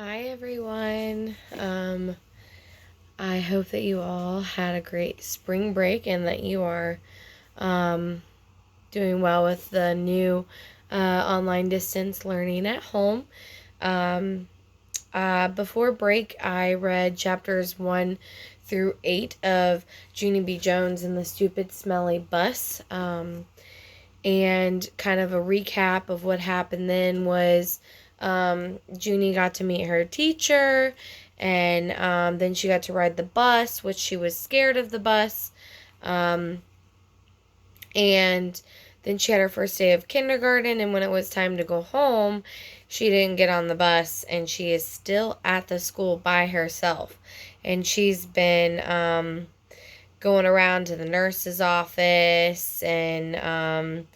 Hi everyone. I hope that you all had a great spring break and that you are doing well with the new online distance learning at home. Um, Before break, I read chapters 1 through 8 of Junie B. Jones and the Stupid Smelly Bus. And kind of a recap of what happened then was Junie got to meet her teacher, and then she got to ride the bus, which she was scared of the bus. Um, and then she had her first day of kindergarten, and when it was time to go home, she didn't get on the bus, and she is still at the school by herself. And she's been going around to the nurse's office and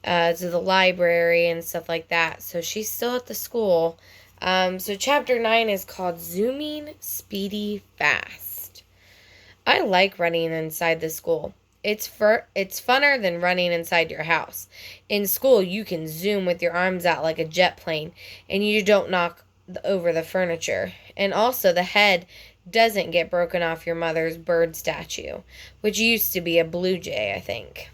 to the library and stuff like that. So she's still at the school. So chapter 9 is called Zooming Speedy Fast. I like running inside the school. It's funner than running inside your house. In school, you can zoom with your arms out like a jet plane, and you don't knock over the furniture. And also, the head doesn't get broken off your mother's bird statue, which used to be a blue jay, I think.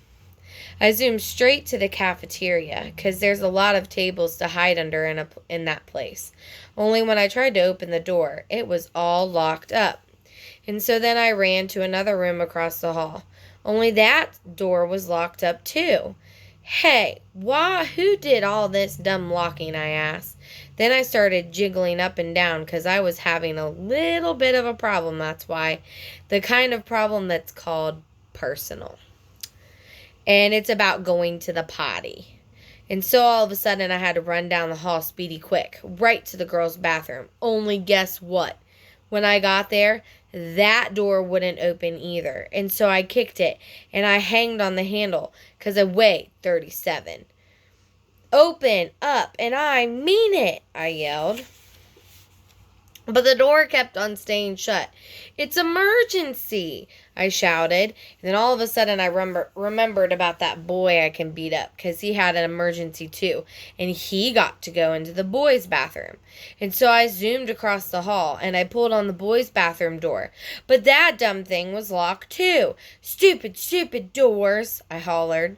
I zoomed straight to the cafeteria, 'cause there's a lot of tables to hide under in that place. Only when I tried to open the door, it was all locked up. And so then I ran to another room across the hall. Only that door was locked up too. Hey, who did all this dumb locking, I asked. Then I started jiggling up and down because I was having a little bit of a problem, that's why. The kind of problem that's called personal. And it's about going to the potty. And so all of a sudden I had to run down the hall speedy quick, right to the girls' bathroom. Only guess what? When I got there, that door wouldn't open either. And so I kicked it, and I hanged on the handle, 'cause I weigh 37. Open up, and I mean it, I yelled. But the door kept on staying shut. It's emergency, I shouted. And then all of a sudden I remembered about that boy I can beat up, because he had an emergency too. And he got to go into the boys' bathroom. And so I zoomed across the hall, and I pulled on the boys' bathroom door. But that dumb thing was locked too. Stupid, stupid doors, I hollered.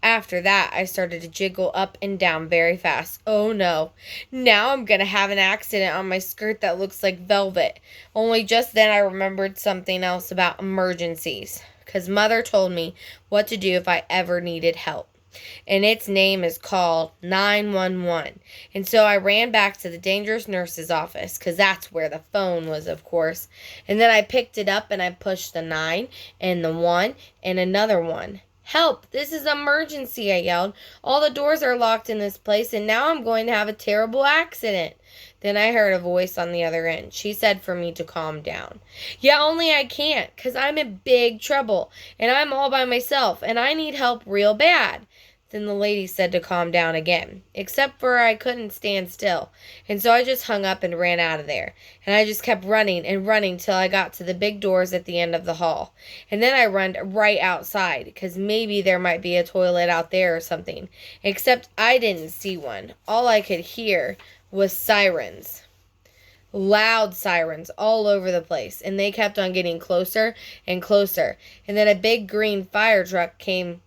After that, I started to jiggle up and down very fast. Oh no, now I'm going to have an accident on my skirt that looks like velvet. Only just then I remembered something else about emergencies, because Mother told me what to do if I ever needed help. And its name is called 911. And so I ran back to the dangerous nurse's office, because that's where the phone was, of course. And then I picked it up and I pushed the 9 and the 1 and another 1. Help! This is an emergency, I yelled. All the doors are locked in this place, and now I'm going to have a terrible accident. Then I heard a voice on the other end. She said for me to calm down. Yeah, only I can't, 'cause I'm in big trouble, and I'm all by myself, and I need help real bad. Then the lady said to calm down again, except for I couldn't stand still, and so I just hung up and ran out of there. And I just kept running and running till I got to the big doors at the end of the hall. And then I ran right outside, because maybe there might be a toilet out there or something, except I didn't see one. All I could hear was sirens. Loud sirens all over the place, and they kept on getting closer and closer. And then a big green fire truck came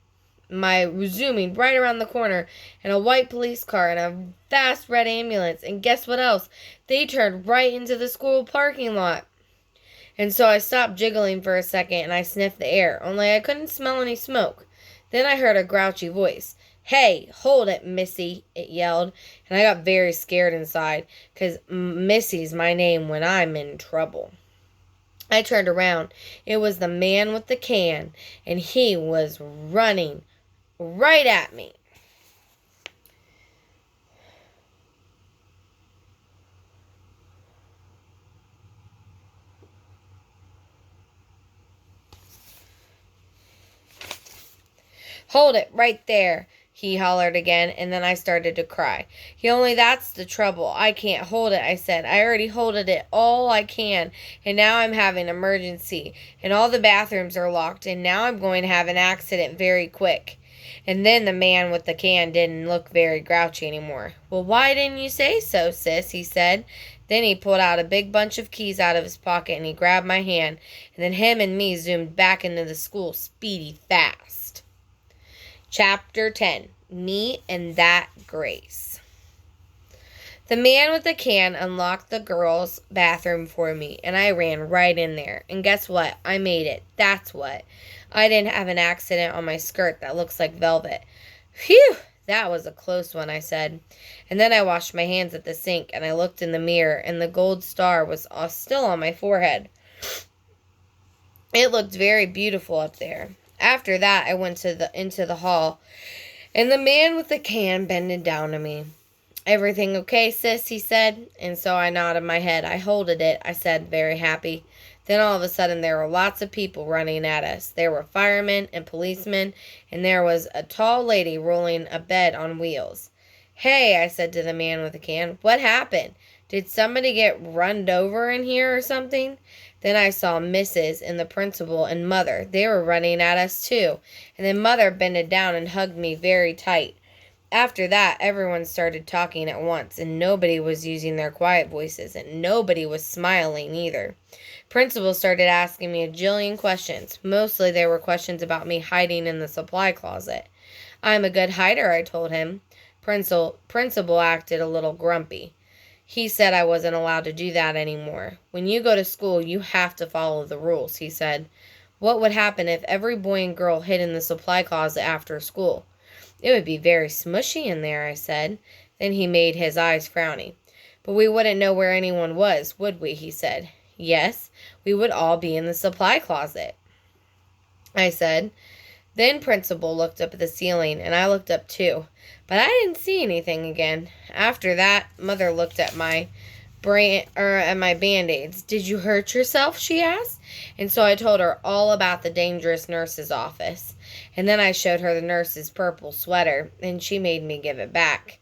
zooming right around the corner, and a white police car and a fast red ambulance, and guess what else? They turned right into the school parking lot. And so I stopped jiggling for a second, and I sniffed the air, only I couldn't smell any smoke. Then I heard a grouchy voice. Hey, hold it, Missy, it yelled, and I got very scared inside, 'cause Missy's my name when I'm in trouble. I turned around. It was the man with the can, and he was running right at me. Hold it right there, he hollered again, and then I started to cry. Only that's the trouble. I can't hold it, I said. I already holded it all I can, and now I'm having an emergency, and all the bathrooms are locked, and now I'm going to have an accident very quick. And then the man with the can didn't look very grouchy anymore. "Well, why didn't you say so, sis?" he said. Then he pulled out a big bunch of keys out of his pocket and he grabbed my hand. And then him and me zoomed back into the school speedy fast. Chapter 10. Me and That Grace. The man with the can unlocked the girls' bathroom for me, and I ran right in there. And guess what? I made it. That's what. I didn't have an accident on my skirt that looks like velvet. Phew! That was a close one, I said. And then I washed my hands at the sink, and I looked in the mirror, and the gold star was still on my forehead. It looked very beautiful up there. After that, I went into the hall, and the man with the can bended down to me. "Everything okay, sis?" he said. And so I nodded my head. "I holded it," I said, very happy. Then all of a sudden there were lots of people running at us. There were firemen and policemen, and there was a tall lady rolling a bed on wheels. "Hey," I said to the man with the can, "what happened? Did somebody get runned over in here or something?" Then I saw Mrs. and the principal and Mother. They were running at us too. And then Mother bended down and hugged me very tight. After that, everyone started talking at once, and nobody was using their quiet voices, and nobody was smiling either. Principal started asking me a jillion questions. Mostly they were questions about me hiding in the supply closet. "I'm a good hider," I told him. Principal acted a little grumpy. He said I wasn't allowed to do that anymore. "When you go to school, you have to follow the rules," he said. "What would happen if every boy and girl hid in the supply closet after school?" "It would be very smushy in there," I said. Then he made his eyes frowny. "But we wouldn't know where anyone was, would we?" he said. "Yes, we would all be in the supply closet," I said. Then Principal looked up at the ceiling, and I looked up too. But I didn't see anything again. After that, Mother looked at my Band-Aids. "Did you hurt yourself?" she asked. And so I told her all about the dangerous nurse's office. And then I showed her the nurse's purple sweater, and she made me give it back.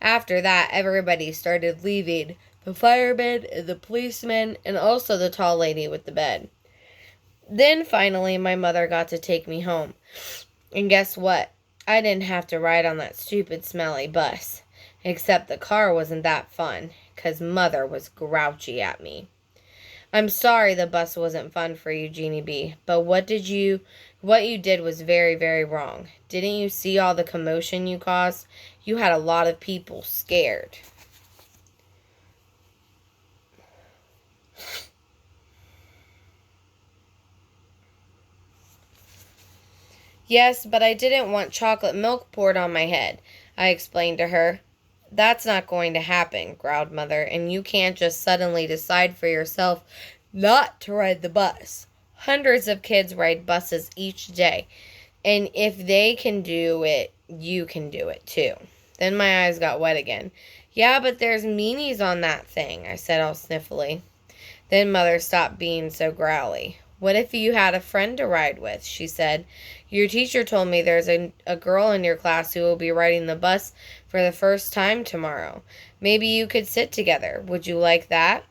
After that, everybody started leaving. The firemen and the policemen, and also the tall lady with the bed. Then finally my mother got to take me home. And guess what? I didn't have to ride on that stupid smelly bus. Except the car wasn't that fun, 'cause Mother was grouchy at me. "I'm sorry the bus wasn't fun for you, Junie B, but what you did was very, very wrong. Didn't you see all the commotion you caused? You had a lot of people scared." "Yes, but I didn't want chocolate milk poured on my head," I explained to her. "That's not going to happen," growled Mother, "and you can't just suddenly decide for yourself not to ride the bus. Hundreds of kids ride buses each day, and if they can do it, you can do it too." Then my eyes got wet again. "Yeah, but there's meanies on that thing," I said all sniffly. Then Mother stopped being so growly. "What if you had a friend to ride with?" she said. "Your teacher told me there's a girl in your class who will be riding the bus for the first time tomorrow. Maybe you could sit together. Would you like that?"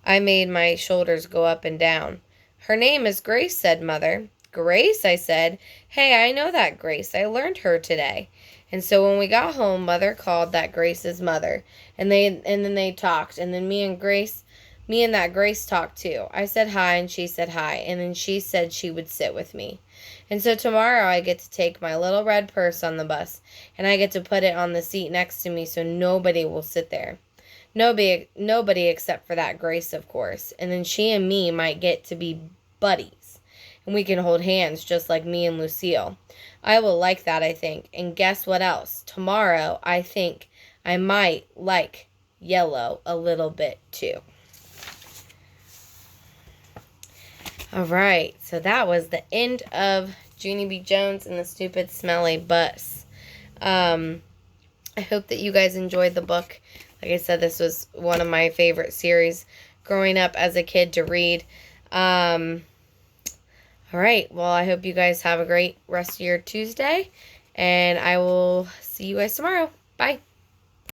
I made my shoulders go up and down. "Her name is Grace," said Mother. "Grace?" I said. "Hey, I know that Grace. I learned her today." And so when we got home, Mother called that Grace's mother, and then they talked, and then me and that Grace talked too. I said hi, and she said hi, and then she said she would sit with me. And so tomorrow I get to take my little red purse on the bus, and I get to put it on the seat next to me so nobody will sit there. Nobody except for that Grace, of course. And then she and me might get to be buddies, and we can hold hands just like me and Lucille. I will like that, I think. And guess what else? Tomorrow, I think I might like yellow a little bit too. All right, so that was the end of Junie B. Jones and the Stupid Smelly Bus. I hope that you guys enjoyed the book. Like I said, this was one of my favorite series growing up as a kid to read. All right, well, I hope you guys have a great rest of your Tuesday, and I will see you guys tomorrow. Bye.